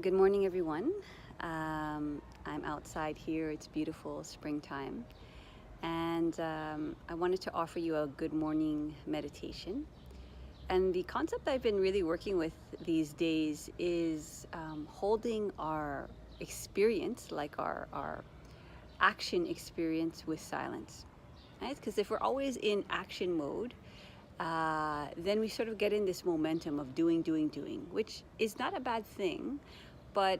Good morning, everyone. I'm outside here. It's beautiful springtime. And I wanted to offer you a good morning meditation. And the concept I've been really working with these days is holding our experience, like our action experience, with silence. Right? Because if we're always in action mode, then we sort of get in this momentum of doing, which is not a bad thing, but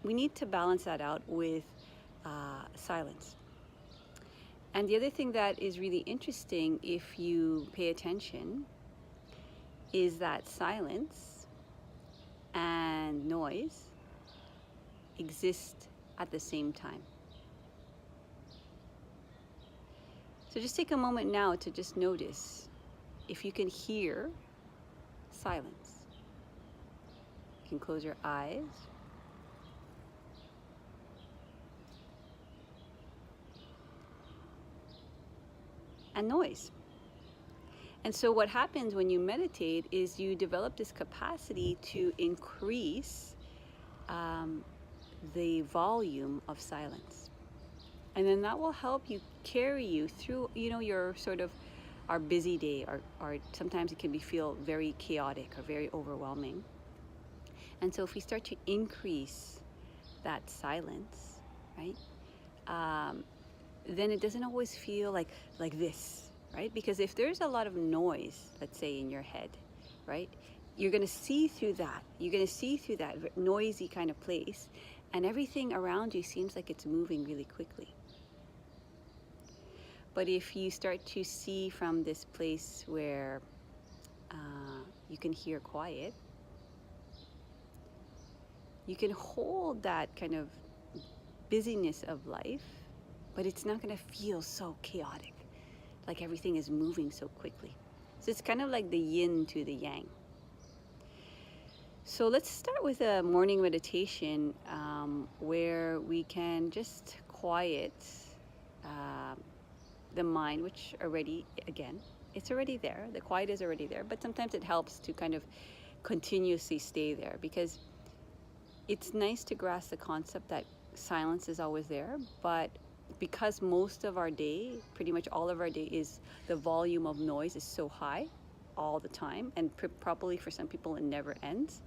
we need to balance that out with silence. And the other thing that is really interesting, if you pay attention, is that silence and noise exist at the same time. So just take a moment now to just notice if you can hear silence. You can close your eyes. And noise. And so what happens when you meditate is you develop this capacity to increase the volume of silence. And then that will help you carry you through, your sort of our busy day, or sometimes it can feel very chaotic or very overwhelming. And so if we start to increase that silence, right, then it doesn't always feel like this, right? Because if there's a lot of noise, let's say in your head, right, you're going to see through that. You're going to see through that noisy kind of place, and everything around you seems like it's moving really quickly. But if you start to see from this place where you can hear quiet, you can hold that kind of busyness of life, but it's not going to feel so chaotic, like everything is moving so quickly. So it's kind of like the yin to the yang. So let's start with a morning meditation where we can just quiet the mind, which already, again, it's already there. The quiet is already there, but sometimes it helps to kind of continuously stay there, because it's nice to grasp the concept that silence is always there, but because most of our day, pretty much all of our day, is the volume of noise is so high all the time, and probably for some people it never ends.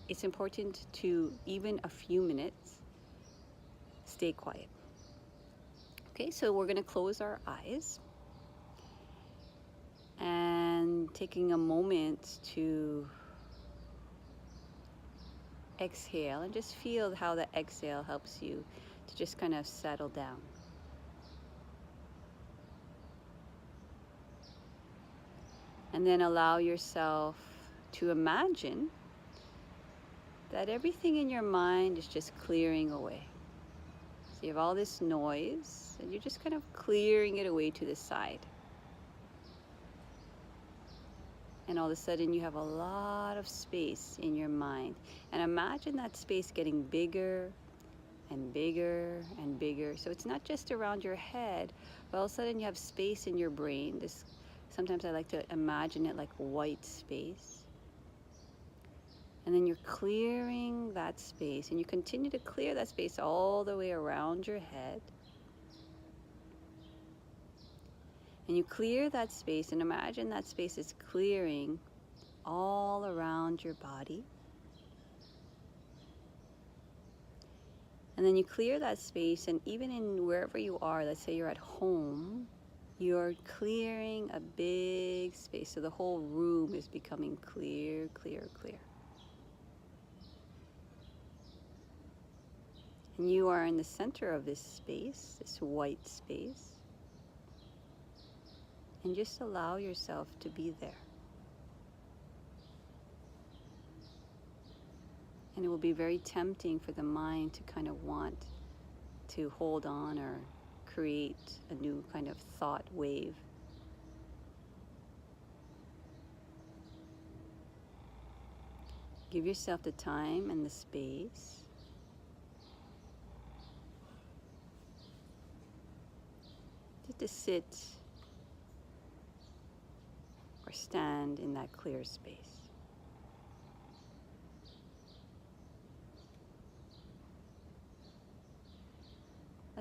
It's important to, even a few minutes, stay quiet. Okay, so we're going to close our eyes and taking a moment to exhale, and just feel how the exhale helps you to just kind of settle down. And then allow yourself to imagine that everything in your mind is just clearing away. So you have all this noise, and you're just kind of clearing it away to the side. And all of a sudden you have a lot of space in your mind. And imagine that space getting bigger and bigger and bigger. So it's not just around your head, but all of a sudden you have space in your brain. Sometimes I like to imagine it like white space. And then you're clearing that space, and you continue to clear that space all the way around your head. And you clear that space, and imagine that space is clearing all around your body. And then you clear that space, and even in wherever you are, let's say you're at home, you're clearing a big space. So the whole room is becoming clear, clear, clear. And you are in the center of this space, this white space. And just allow yourself to be there. And it will be very tempting for the mind to kind of want to hold on or create a new kind of thought wave. Give yourself the time and the space to sit or stand in that clear space.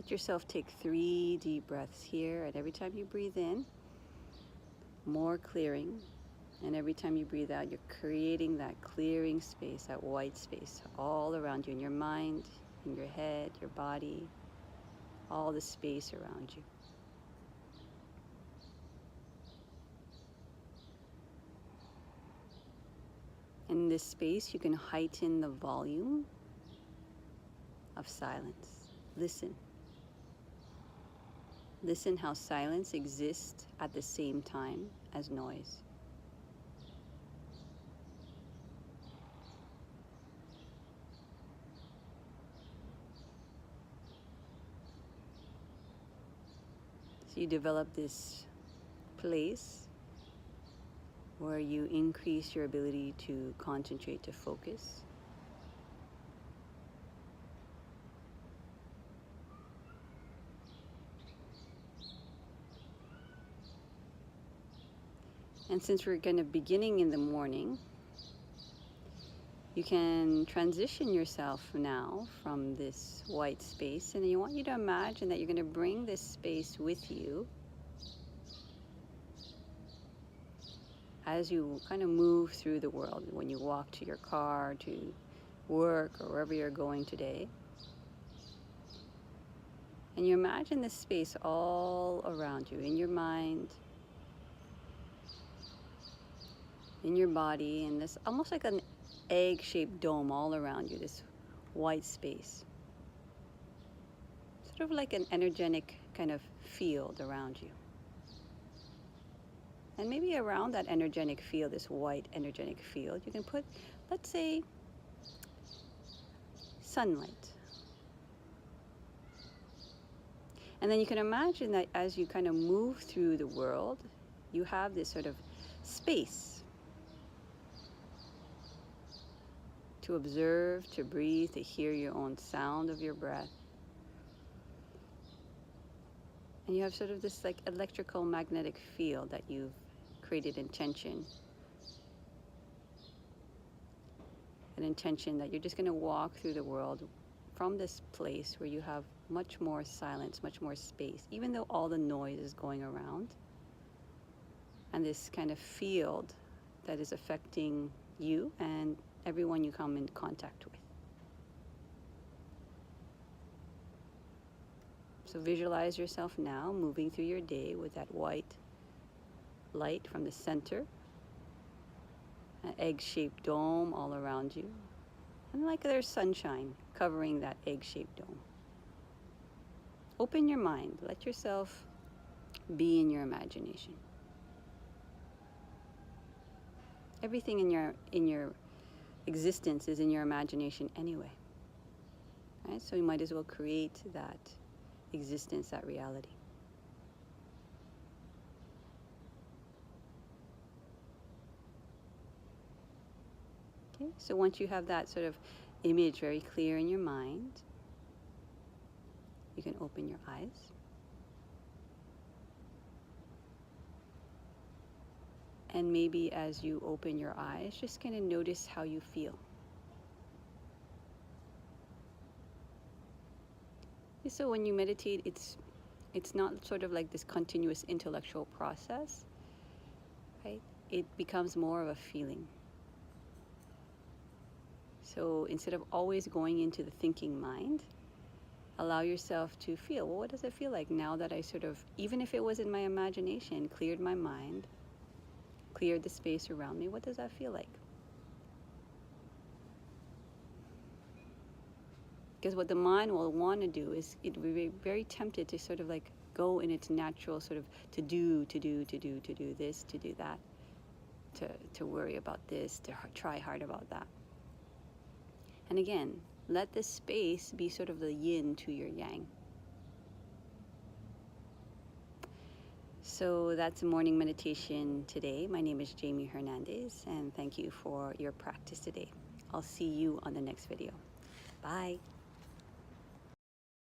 Let yourself take 3 deep breaths here, and every time you breathe in, more clearing. And every time you breathe out, you're creating that clearing space, that white space all around you, in your mind, in your head, your body, all the space around you. In this space, you can heighten the volume of silence. Listen. Listen how silence exists at the same time as noise. So you develop this place where you increase your ability to concentrate, to focus. And since we're going to beginning in the morning, you can transition yourself now from this white space, and I want you to imagine that you're going to bring this space with you as you kind of move through the world, when you walk to your car, to work, or wherever you're going today. And you imagine this space all around you, in your mind, in your body, and this almost like an egg-shaped dome all around you, this white space. Sort of like an energetic kind of field around you. And maybe around that energetic field, this white energetic field, you can put, let's say, sunlight. And then you can imagine that as you kind of move through the world, you have this sort of space to observe, to breathe, to hear your own sound of your breath. And you have sort of this like electrical magnetic field that you've created intention. An intention that you're just going to walk through the world from this place where you have much more silence, much more space, even though all the noise is going around. And this kind of field that is affecting you and everyone you come in contact with. So visualize yourself now moving through your day with that white light from the center, an egg-shaped dome all around you, and like there's sunshine covering that egg-shaped dome. Open your mind. Let yourself be in your imagination. Everything in your existence is in your imagination anyway. Right? So you might as well create that existence, that reality. Okay? So once you have that sort of image very clear in your mind, you can open your eyes. And maybe as you open your eyes, just kind of notice how you feel. So when you meditate, it's not sort of like this continuous intellectual process, right? It becomes more of a feeling. So instead of always going into the thinking mind, allow yourself to feel, well, what does it feel like now that I sort of, even if it was in my imagination, cleared my mind, cleared the space around me, what does that feel like? Because what the mind will want to do is it will be very tempted to sort of like go in its natural sort of to do this, to do that, to worry about this, to try hard about that. And again, let this space be sort of the yin to your yang. So that's a morning meditation today. My name is Jamie Hernandez, and thank you for your practice today. I'll see you on the next video. Bye.